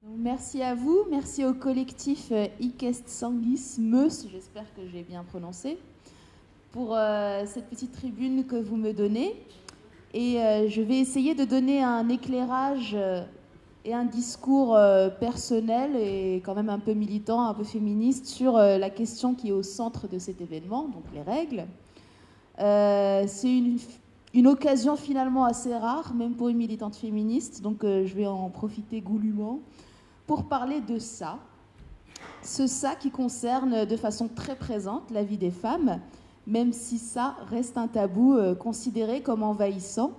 Merci à vous, merci au collectif Ikest Sanguis Meus, j'espère que j'ai bien prononcé, pour cette petite tribune que vous me donnez. Et je vais essayer de donner un éclairage et un discours personnel et quand même un peu militant, un peu féministe sur la question qui est au centre de cet événement, donc les règles. C'est une occasion finalement assez rare, même pour une militante féministe, donc je vais en profiter goulûment pour parler de ça. Ça qui concerne de façon très présente la vie des femmes, même si ça reste un tabou considéré comme envahissant,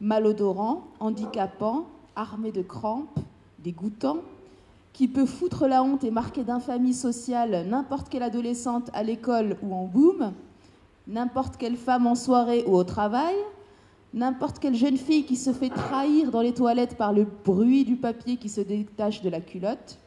malodorant, handicapant, armé de crampes, dégoûtant, qui peut foutre la honte et marquer d'infamie sociale n'importe quelle adolescente à l'école ou en boom, n'importe quelle femme en soirée ou au travail, n'importe quelle jeune fille qui se fait trahir dans les toilettes par le bruit du papier qui se détache de la culotte.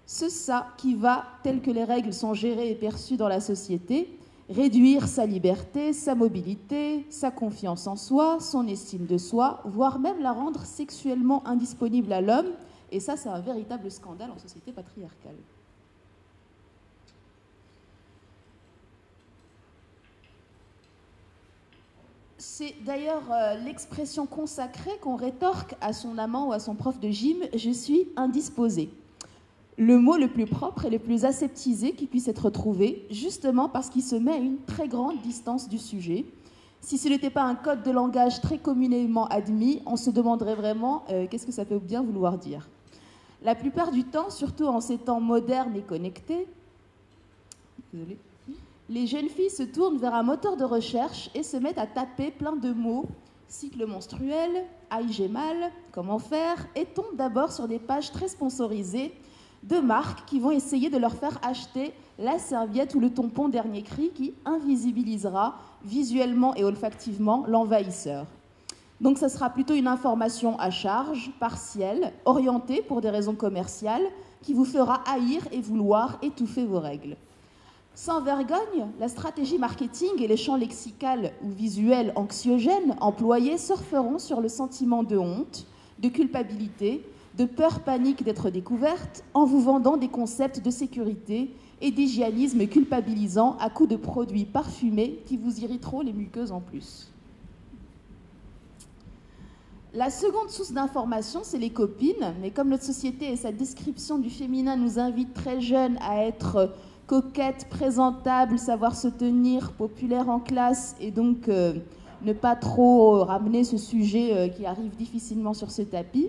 Ça qui va, tel que les règles sont gérées et perçues dans la société, réduire sa liberté, sa mobilité, sa confiance en soi, son estime de soi, voire même la rendre sexuellement indisponible à l'homme. Et ça, c'est un véritable scandale en société patriarcale. C'est d'ailleurs l'expression consacrée qu'on rétorque à son amant ou à son prof de gym « je suis indisposée ». Le mot le plus propre et le plus aseptisé qui puisse être trouvé, justement parce qu'il se met à une très grande distance du sujet. Si ce n'était pas un code de langage très communément admis, on se demanderait vraiment qu'est-ce que ça peut bien vouloir dire. La plupart du temps, surtout en ces temps modernes et connectés, les jeunes filles se tournent vers un moteur de recherche et se mettent à taper plein de mots, cycle menstruel, aïe j'ai mal, comment faire, et tombent d'abord sur des pages très sponsorisées de marques qui vont essayer de leur faire acheter la serviette ou le tampon dernier cri qui invisibilisera visuellement et olfactivement l'envahisseur. Donc ça sera plutôt une information à charge, partielle, orientée pour des raisons commerciales, qui vous fera haïr et vouloir étouffer vos règles. Sans vergogne, la stratégie marketing et les champs lexical ou visuels anxiogènes employés surferont sur le sentiment de honte, de culpabilité, de peur panique d'être découverte, en vous vendant des concepts de sécurité et d'hygiénisme culpabilisant à coups de produits parfumés qui vous irriteront les muqueuses en plus. La seconde source d'information, c'est les copines, mais comme notre société et sa description du féminin nous invitent très jeunes à être coquette, présentable, savoir se tenir, populaire en classe, et donc ne pas trop ramener ce sujet qui arrive difficilement sur ce tapis,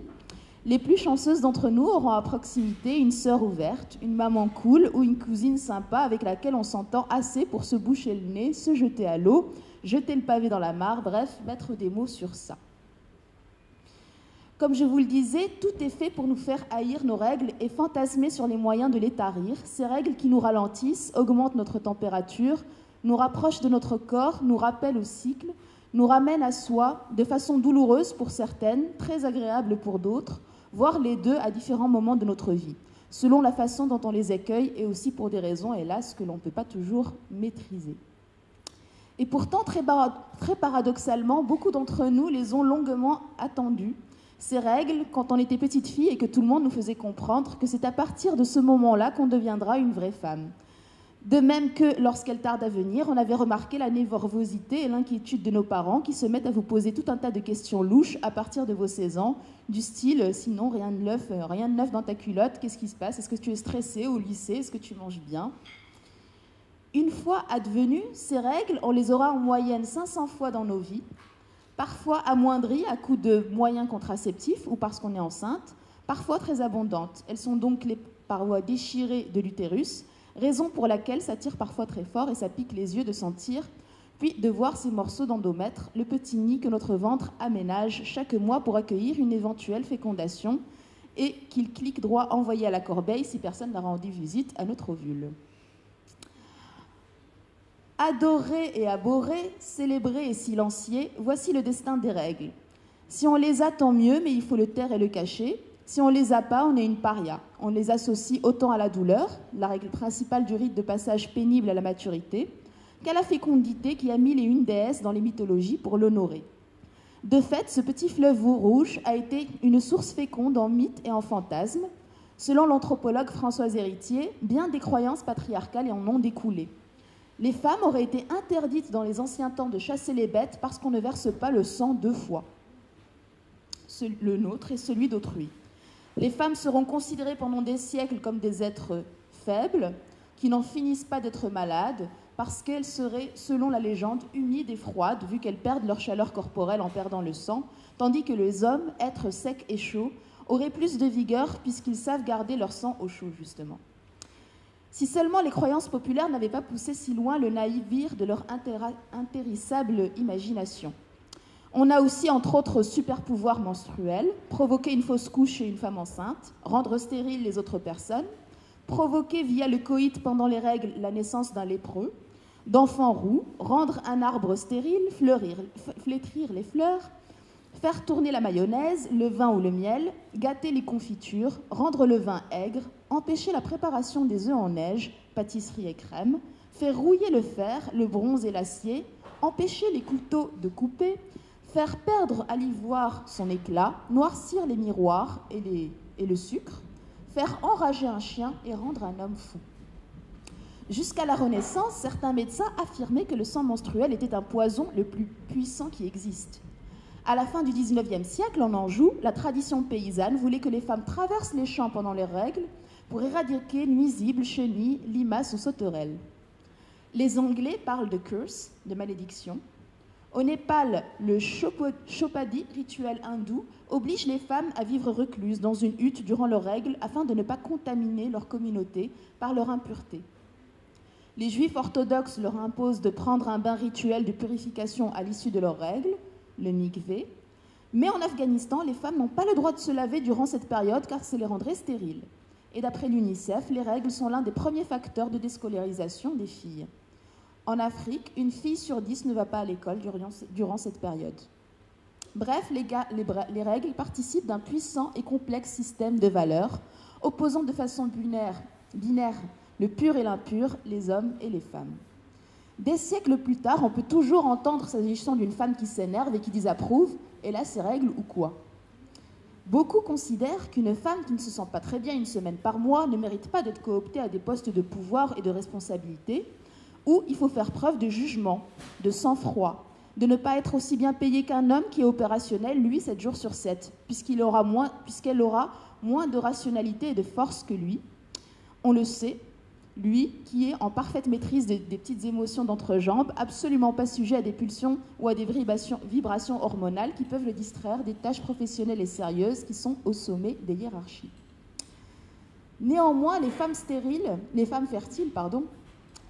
les plus chanceuses d'entre nous auront à proximité une sœur ouverte, une maman cool ou une cousine sympa avec laquelle on s'entend assez pour se boucher le nez, se jeter à l'eau, jeter le pavé dans la mare, bref, mettre des mots sur ça. Comme je vous le disais, tout est fait pour nous faire haïr nos règles et fantasmer sur les moyens de les tarir. Ces règles qui nous ralentissent, augmentent notre température, nous rapprochent de notre corps, nous rappellent au cycle, nous ramènent à soi de façon douloureuse pour certaines, très agréable pour d'autres, voire les deux à différents moments de notre vie, selon la façon dont on les accueille et aussi pour des raisons, hélas, que l'on ne peut pas toujours maîtriser. Et pourtant, très paradoxalement, beaucoup d'entre nous les ont longuement attendues. Ces règles, quand on était petite fille et que tout le monde nous faisait comprendre que c'est à partir de ce moment-là qu'on deviendra une vraie femme. De même que lorsqu'elle tarde à venir, on avait remarqué la nervosité et l'inquiétude de nos parents qui se mettent à vous poser tout un tas de questions louches à partir de vos 16 ans, du style « sinon rien de neuf dans ta culotte, qu'est-ce qui se passe? Est-ce que tu es stressée au lycée? Est-ce que tu manges bien ?» Une fois advenues, ces règles, on les aura en moyenne 500 fois dans nos vies, parfois amoindries à coup de moyens contraceptifs ou parce qu'on est enceinte, parfois très abondantes. Elles sont donc les parois déchirées de l'utérus, raison pour laquelle ça tire parfois très fort et ça pique les yeux de sentir, puis de voir ces morceaux d'endomètre, le petit nid que notre ventre aménage chaque mois pour accueillir une éventuelle fécondation et qu'il clique droit envoyé à la corbeille si personne n'a rendu visite à notre ovule. Adorer et abhorrer, célébrer et silencier, voici le destin des règles. Si on les a, tant mieux, mais il faut le taire et le cacher. Si on ne les a pas, on est une paria. On les associe autant à la douleur, la règle principale du rite de passage pénible à la maturité, qu'à la fécondité qui a mille et une déesses dans les mythologies pour l'honorer. De fait, ce petit fleuve rouge a été une source féconde en mythes et en fantasmes. Selon l'anthropologue Françoise Héritier, bien des croyances patriarcales en ont découlé. Les femmes auraient été interdites dans les anciens temps de chasser les bêtes parce qu'on ne verse pas le sang 2 fois, le nôtre et celui d'autrui. Les femmes seront considérées pendant des siècles comme des êtres faibles, qui n'en finissent pas d'être malades, parce qu'elles seraient, selon la légende, humides et froides, vu qu'elles perdent leur chaleur corporelle en perdant le sang, tandis que les hommes, êtres secs et chauds, auraient plus de vigueur puisqu'ils savent garder leur sang au chaud, justement. Si seulement les croyances populaires n'avaient pas poussé si loin le naïvire de leur intérissable imagination. On a aussi, entre autres, super-pouvoirs menstruels, provoquer une fausse couche chez une femme enceinte, rendre stériles les autres personnes, provoquer via le coït pendant les règles la naissance d'un lépreux, d'enfants roux, rendre un arbre stérile, flétrir les fleurs, faire tourner la mayonnaise, le vin ou le miel, gâter les confitures, rendre le vin aigre, empêcher la préparation des œufs en neige, pâtisserie et crème, faire rouiller le fer, le bronze et l'acier, empêcher les couteaux de couper, faire perdre à l'ivoire son éclat, noircir les miroirs et le sucre, faire enrager un chien et rendre un homme fou. Jusqu'à la Renaissance, certains médecins affirmaient que le sang menstruel était un poison le plus puissant qui existe. À la fin du XIXe siècle, en Anjou, la tradition paysanne voulait que les femmes traversent les champs pendant les règles pour éradiquer nuisibles, chenilles, limaces ou sauterelles. Les Anglais parlent de curse, de malédiction. Au Népal, le Chopadi, rituel hindou, oblige les femmes à vivre recluses dans une hutte durant leurs règles afin de ne pas contaminer leur communauté par leur impureté. Les Juifs orthodoxes leur imposent de prendre un bain rituel de purification à l'issue de leurs règles, le mikvé. Mais en Afghanistan, les femmes n'ont pas le droit de se laver durant cette période car ça les rendrait stériles. Et d'après l'UNICEF, les règles sont l'un des premiers facteurs de déscolarisation des filles. En Afrique, une fille sur 10 ne va pas à l'école durant cette période. Bref, les règles participent d'un puissant et complexe système de valeurs, opposant de façon binaire le pur et l'impur, les hommes et les femmes. Des siècles plus tard, on peut toujours entendre s'agissant d'une femme qui s'énerve et qui désapprouve « elle a ses règles ou quoi ?» Beaucoup considèrent qu'une femme qui ne se sent pas très bien une semaine par mois ne mérite pas d'être cooptée à des postes de pouvoir et de responsabilité, où il faut faire preuve de jugement, de sang-froid, de ne pas être aussi bien payé qu'un homme qui est opérationnel, lui, 7 jours sur 7, puisqu'elle aura moins de rationalité et de force que lui. On le sait, lui, qui est en parfaite maîtrise des petites émotions d'entrejambe, absolument pas sujet à des pulsions ou à des vibrations hormonales qui peuvent le distraire des tâches professionnelles et sérieuses qui sont au sommet des hiérarchies. Néanmoins, les femmes fertiles,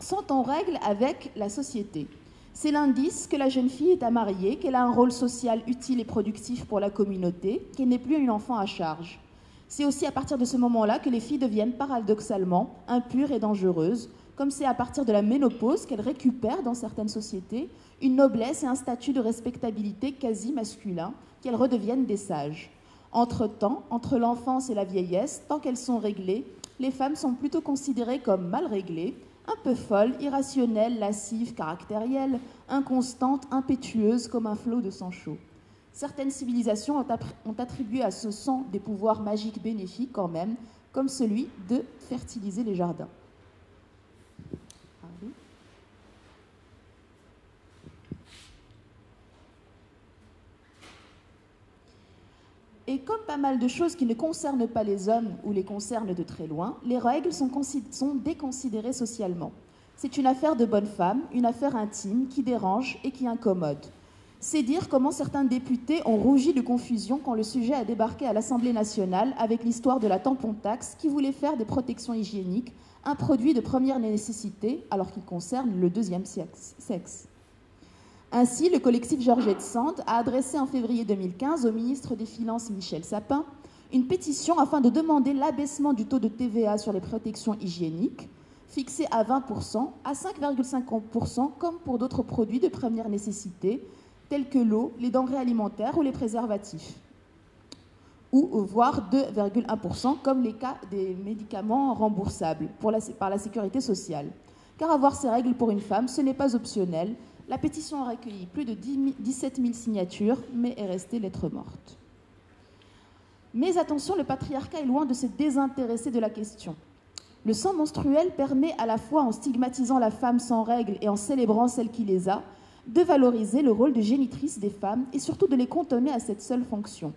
sont en règle avec la société. C'est l'indice que la jeune fille est à marier, qu'elle a un rôle social utile et productif pour la communauté, qu'elle n'est plus une enfant à charge. C'est aussi à partir de ce moment-là que les filles deviennent paradoxalement impures et dangereuses, comme c'est à partir de la ménopause qu'elles récupèrent dans certaines sociétés une noblesse et un statut de respectabilité quasi masculin, qu'elles redeviennent des sages. Entre-temps, entre l'enfance et la vieillesse, tant qu'elles sont réglées, les femmes sont plutôt considérées comme mal réglées, un peu folles, irrationnelles, lascives, caractérielles, inconstantes, impétueuses comme un flot de sang chaud. Certaines civilisations ont attribué à ce sang des pouvoirs magiques bénéfiques quand même, comme celui de fertiliser les jardins. Et comme pas mal de choses qui ne concernent pas les hommes ou les concernent de très loin, les règles sont déconsidérées socialement. C'est une affaire de bonne femme, une affaire intime qui dérange et qui incommode. C'est dire comment certains députés ont rougi de confusion quand le sujet a débarqué à l'Assemblée nationale avec l'histoire de la tampon-taxe qui voulait faire des protections hygiéniques un produit de première nécessité alors qu'il concerne le deuxième sexe. Ainsi, le collectif Georgette Sand a adressé en février 2015 au ministre des Finances Michel Sapin une pétition afin de demander l'abaissement du taux de TVA sur les protections hygiéniques, fixé à 20%, à 5,50% comme pour d'autres produits de première nécessité, tels que l'eau, les denrées alimentaires ou les préservatifs, ou voire 2,1% comme les cas des médicaments remboursables par la sécurité sociale. Car avoir ces règles pour une femme, ce n'est pas optionnel. La pétition a recueilli plus de 17 000 signatures, mais est restée lettre morte. Mais attention, le patriarcat est loin de se désintéresser de la question. Le sang menstruel permet à la fois, en stigmatisant la femme sans règles et en célébrant celle qui les a, de valoriser le rôle de génitrice des femmes et surtout de les cantonner à cette seule fonction.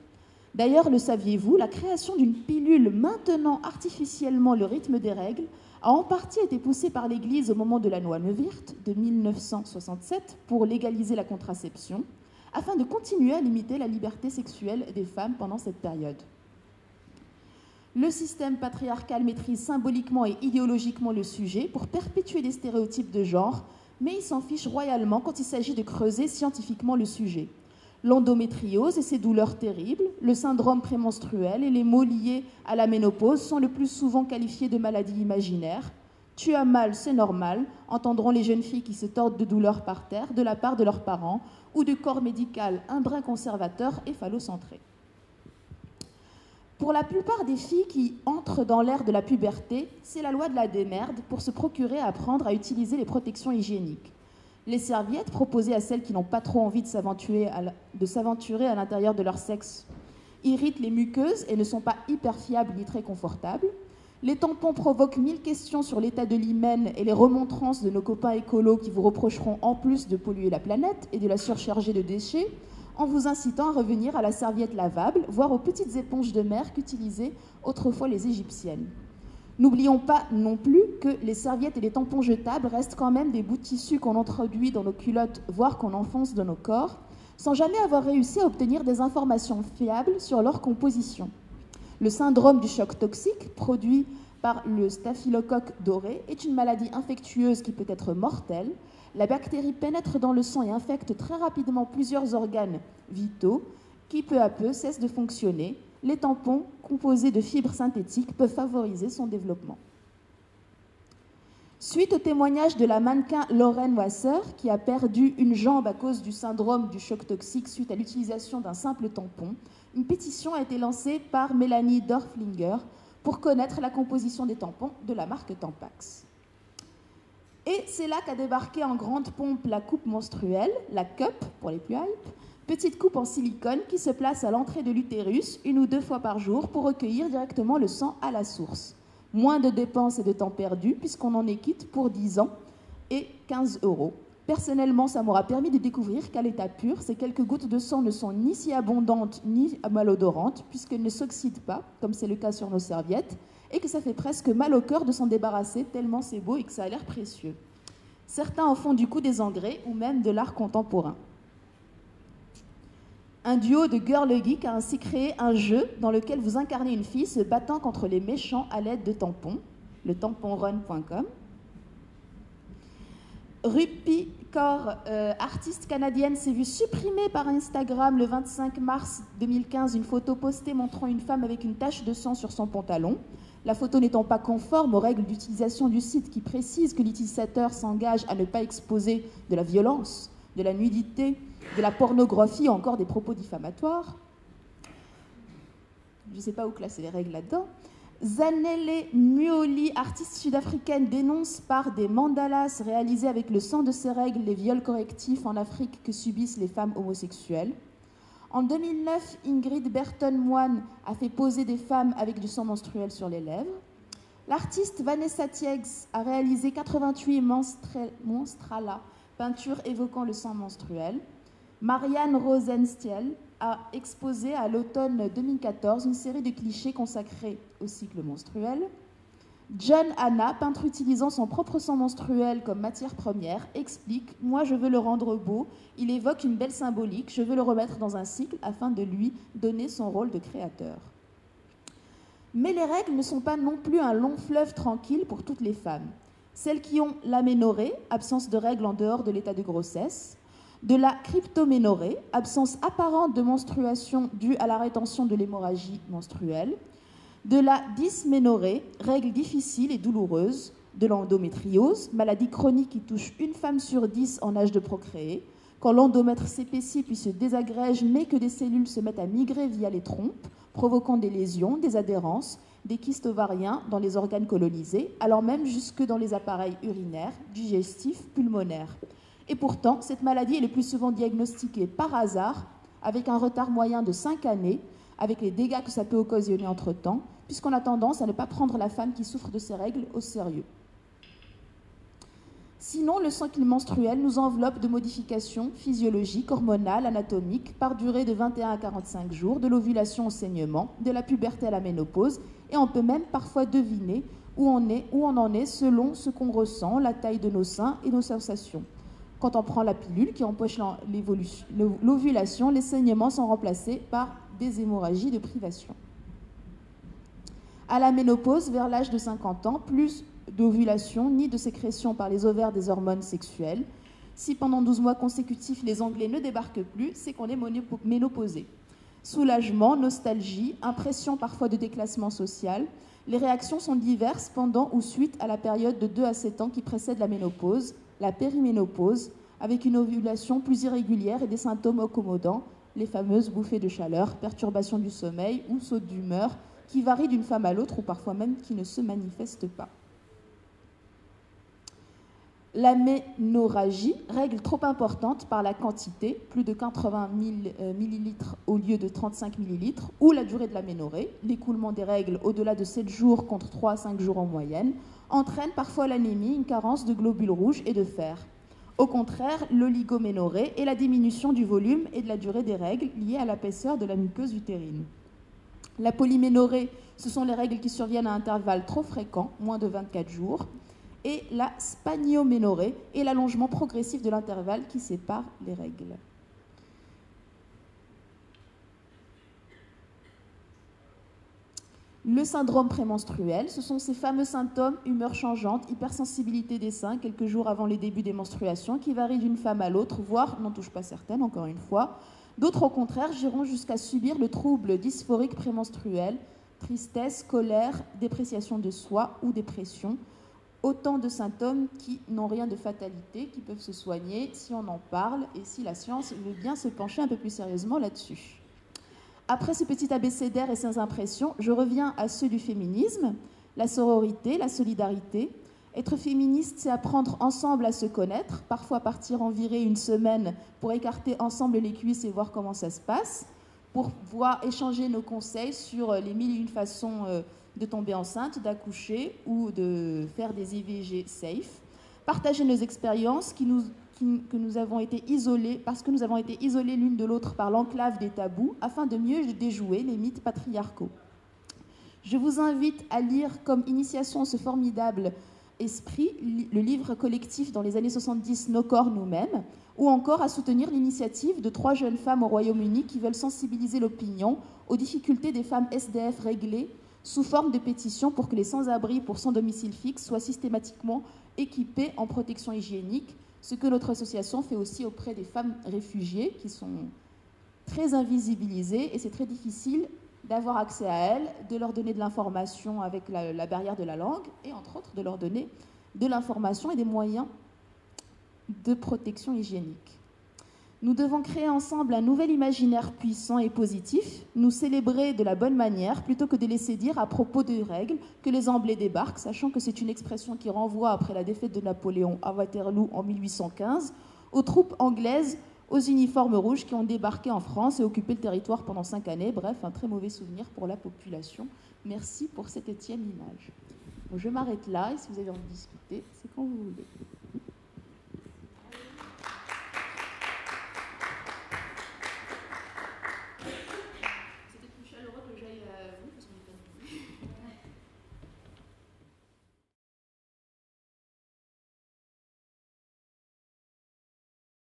D'ailleurs, le saviez-vous, la création d'une pilule maintenant artificiellement le rythme des règles a en partie été poussée par l'Église au moment de la loi Neuwirth de 1967 pour légaliser la contraception, afin de continuer à limiter la liberté sexuelle des femmes pendant cette période. Le système patriarcal maîtrise symboliquement et idéologiquement le sujet pour perpétuer des stéréotypes de genre, mais il s'en fiche royalement quand il s'agit de creuser scientifiquement le sujet. L'endométriose et ses douleurs terribles, le syndrome prémenstruel et les maux liés à la ménopause sont le plus souvent qualifiés de maladies imaginaires. « Tu as mal, c'est normal », entendront les jeunes filles qui se tordent de douleur par terre de la part de leurs parents ou du corps médical un brin conservateur et phallocentré. Pour la plupart des filles qui entrent dans l'ère de la puberté, c'est la loi de la démerde pour se procurer à apprendre à utiliser les protections hygiéniques. Les serviettes proposées à celles qui n'ont pas trop envie de s'aventurer à l'intérieur de leur sexe irritent les muqueuses et ne sont pas hyper fiables ni très confortables. Les tampons provoquent 1000 questions sur l'état de l'hymen et les remontrances de nos copains écolos qui vous reprocheront en plus de polluer la planète et de la surcharger de déchets, en vous incitant à revenir à la serviette lavable, voire aux petites éponges de mer qu'utilisaient autrefois les Égyptiennes. N'oublions pas non plus que les serviettes et les tampons jetables restent quand même des bouts de tissu qu'on introduit dans nos culottes, voire qu'on enfonce dans nos corps, sans jamais avoir réussi à obtenir des informations fiables sur leur composition. Le syndrome du choc toxique, produit par le staphylocoque doré, est une maladie infectieuse qui peut être mortelle. La bactérie pénètre dans le sang et infecte très rapidement plusieurs organes vitaux qui, peu à peu, cessent de fonctionner. Les tampons, composés de fibres synthétiques, peuvent favoriser son développement. Suite au témoignage de la mannequin Lauren Wasser, qui a perdu une jambe à cause du syndrome du choc toxique suite à l'utilisation d'un simple tampon, une pétition a été lancée par Mélanie Dorflinger pour connaître la composition des tampons de la marque Tampax. Et c'est là qu'a débarqué en grande pompe la coupe menstruelle, la cup pour les plus hype, petite coupe en silicone qui se place à l'entrée de l'utérus 1 ou 2 fois par jour pour recueillir directement le sang à la source. Moins de dépenses et de temps perdu puisqu'on en est quitte pour 10 ans et 15 €. Personnellement, ça m'aura permis de découvrir qu'à l'état pur, ces quelques gouttes de sang ne sont ni si abondantes ni malodorantes puisqu'elles ne s'oxydent pas, comme c'est le cas sur nos serviettes, et que ça fait presque mal au cœur de s'en débarrasser tellement c'est beau et que ça a l'air précieux. Certains en font du coup des engrais ou même de l'art contemporain. Un duo de girl geek a ainsi créé un jeu dans lequel vous incarnez une fille se battant contre les méchants à l'aide de tampons, le tamponrun.com. Rupi Kaur, artiste canadienne, s'est vue supprimer par Instagram le 25 mars 2015 une photo postée montrant une femme avec une tache de sang sur son pantalon. La photo n'étant pas conforme aux règles d'utilisation du site qui précisent que l'utilisateur s'engage à ne pas exposer de la violence, de la nudité, de la pornographie ou encore des propos diffamatoires. Je ne sais pas où classer les règles là-dedans. Zanele Muoli, artiste sud-africaine, dénonce par des mandalas réalisés avec le sang de ses règles les viols correctifs en Afrique que subissent les femmes homosexuelles. En 2009, Ingrid Burton-Moine a fait poser des femmes avec du sang menstruel sur les lèvres. L'artiste Vanessa Tieggs a réalisé 88 monstrala, peintures évoquant le sang menstruel. Marianne Rosenstiel a exposé à l'automne 2014 une série de clichés consacrés au cycle menstruel. John Hanna, peintre utilisant son propre sang menstruel comme matière première, explique « Moi, je veux le rendre beau. Il évoque une belle symbolique. Je veux le remettre dans un cycle afin de lui donner son rôle de créateur. » Mais les règles ne sont pas non plus un long fleuve tranquille pour toutes les femmes. Celles qui ont l'aménorrhée, absence de règles en dehors de l'état de grossesse, de la cryptoménorrhée, absence apparente de menstruation due à la rétention de l'hémorragie menstruelle, de la dysménorrhée, règles difficiles et douloureuses, de l'endométriose, maladie chronique qui touche une femme sur 10 en âge de procréer, quand l'endomètre s'épaissit puis se désagrège mais que des cellules se mettent à migrer via les trompes, provoquant des lésions, des adhérences, des kystes ovariens dans les organes colonisés, allant même jusque dans les appareils urinaires, digestifs, pulmonaires. Et pourtant, cette maladie est le plus souvent diagnostiquée par hasard, avec un retard moyen de 5 années, avec les dégâts que ça peut occasionner entre-temps, puisqu'on a tendance à ne pas prendre la femme qui souffre de ces règles au sérieux. Sinon, le cycle menstruel nous enveloppe de modifications physiologiques, hormonales, anatomiques, par durée de 21 à 45 jours, de l'ovulation au saignement, de la puberté à la ménopause, et on peut même parfois deviner où on en est selon ce qu'on ressent, la taille de nos seins et nos sensations. Quand on prend la pilule qui empêche l'ovulation, les saignements sont remplacés par des hémorragies de privation. À la ménopause, vers l'âge de 50 ans, plus d'ovulation ni de sécrétion par les ovaires des hormones sexuelles. Si pendant 12 mois consécutifs, les onglets ne débarquent plus, c'est qu'on est ménopausé. Soulagement, nostalgie, impression parfois de déclassement social. Les réactions sont diverses pendant ou suite à la période de 2 à 7 ans qui précède la ménopause, la périménopause, avec une ovulation plus irrégulière et des symptômes accommodants, les fameuses bouffées de chaleur, perturbations du sommeil ou sautes d'humeur, qui varient d'une femme à l'autre ou parfois même qui ne se manifestent pas. L'aménorrhagie, règle trop importante par la quantité, plus de 80 000 millilitres au lieu de 35 millilitres, ou la durée de l'aménorrhée, l'écoulement des règles au-delà de 7 jours contre 3 à 5 jours en moyenne, entraîne parfois l'anémie, une carence de globules rouges et de fer. Au contraire, l'oligoménorrhée est la diminution du volume et de la durée des règles liées à l'épaisseur de la muqueuse utérine. La polyménorrhée, ce sont les règles qui surviennent à intervalles trop fréquents, moins de 24 jours, et la spanioménorrhée est l'allongement progressif de l'intervalle qui sépare les règles. Le syndrome prémenstruel, ce sont ces fameux symptômes, humeur changeante, hypersensibilité des seins quelques jours avant les débuts des menstruations qui varient d'une femme à l'autre, voire n'en touchent pas certaines, encore une fois. D'autres, au contraire, iront jusqu'à subir le trouble dysphorique prémenstruel, tristesse, colère, dépréciation de soi ou dépression. Autant de symptômes qui n'ont rien de fatalité, qui peuvent se soigner si on en parle et si la science veut bien se pencher un peu plus sérieusement là-dessus. Après ce petit abécédaire et ces impressions, je reviens à ceux du féminisme, la sororité, la solidarité. Être féministe, c'est apprendre ensemble à se connaître, parfois partir en virée une semaine pour écarter ensemble les cuisses et voir comment ça se passe, pour pouvoir échanger nos conseils sur les 1001 façons de tomber enceinte, d'accoucher ou de faire des IVG safe, partager nos expériences que nous avons été isolées, parce que nous avons été isolées l'une de l'autre par l'enclave des tabous, afin de mieux déjouer les mythes patriarcaux. Je vous invite à lire comme initiation ce formidable esprit, le livre collectif dans les années 70, Nos corps, nous-mêmes, ou encore à soutenir l'initiative de 3 jeunes femmes au Royaume-Uni qui veulent sensibiliser l'opinion aux difficultés des femmes SDF réglées sous forme de pétition pour que les sans-abri pour sans domicile fixe soient systématiquement équipés en protection hygiénique, ce que notre association fait aussi auprès des femmes réfugiées qui sont très invisibilisées et c'est très difficile d'avoir accès à elles, de leur donner de l'information avec la barrière de la langue et entre autres de leur donner de l'information et des moyens de protection hygiénique. Nous devons créer ensemble un nouvel imaginaire puissant et positif, nous célébrer de la bonne manière plutôt que de laisser dire à propos de règles que les Anglais débarquent, sachant que c'est une expression qui renvoie après la défaite de Napoléon à Waterloo en 1815 aux troupes anglaises aux uniformes rouges qui ont débarqué en France et occupé le territoire pendant 5 années. Bref, un très mauvais souvenir pour la population. Merci pour cette 7e image. Bon, je m'arrête là et si vous avez envie de discuter, c'est quand vous voulez.